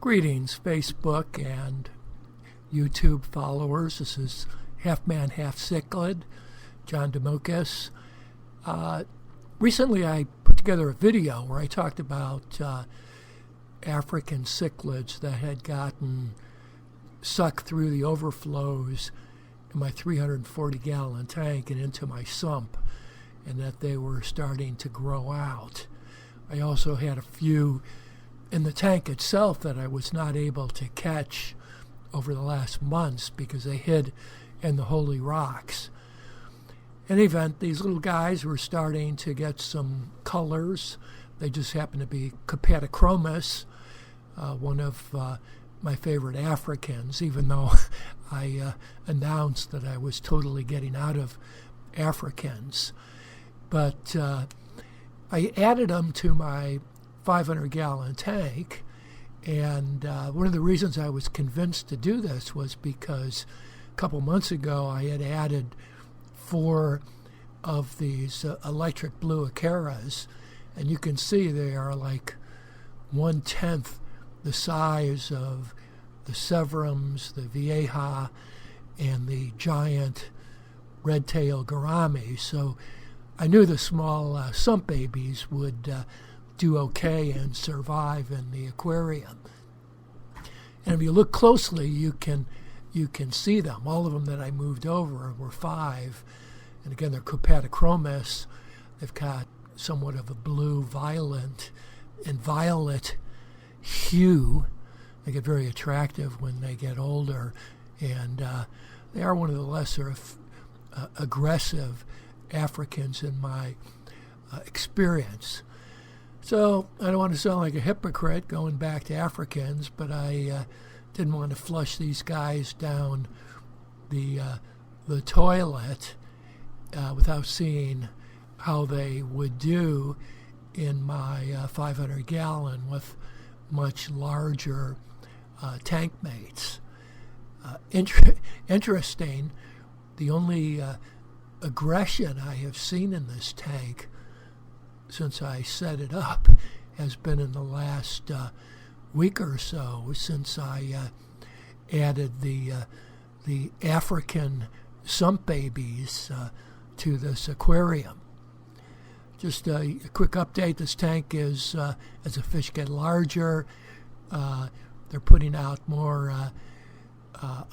Greetings, Facebook and YouTube followers. This is Half Man, Half Cichlid, John DeMocus. Recently I put together a video where I talked about African cichlids that had gotten sucked through the overflows in my 340-gallon tank and into my sump, and that they were starting to grow out. I also had a few in the tank itself that I was not able to catch over the last months because they hid in the holy rocks. In any event, these little guys were starting to get some colors. They just happened to be Copadachromis, one of my favorite Africans, even though I announced that I was totally getting out of Africans. But I added them to my 500-gallon tank, and one of the reasons I was convinced to do this was because a couple months ago I had added 4 of these electric blue acaras, and you can see they are like 1/10 the size of the Severums, the Vieja, and the giant red-tailed gourami. So I knew the small Sump Babies would do okay and survive in the aquarium. And if you look closely, you can see them. All of them that I moved over were 5. And again, they're Copadachromis. They've got somewhat of a blue, violet hue. They get very attractive when they get older. And they are one of the lesser aggressive Africans in my experience. So I don't want to sound like a hypocrite going back to Africans, but I didn't want to flush these guys down the toilet without seeing how they would do in my 500-gallon with much larger tank mates. Interesting, the only aggression I have seen in this tank since I set it up has been in the last week or so, since I added the African Sump Babies to this aquarium. Just a quick update: this tank is, as the fish get larger, they're putting out more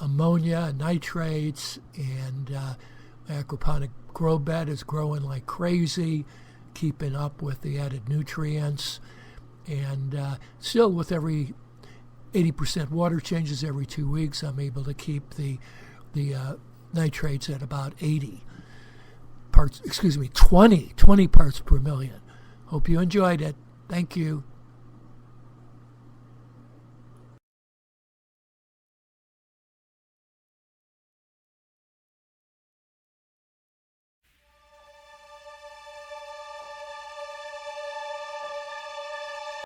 ammonia, nitrates, and my aquaponic grow bed is growing like crazy, keeping up with the added nutrients, and still with every 80% water changes every 2 weeks, I'm able to keep the nitrates at about 20 parts per million. Hope you enjoyed it. Thank you.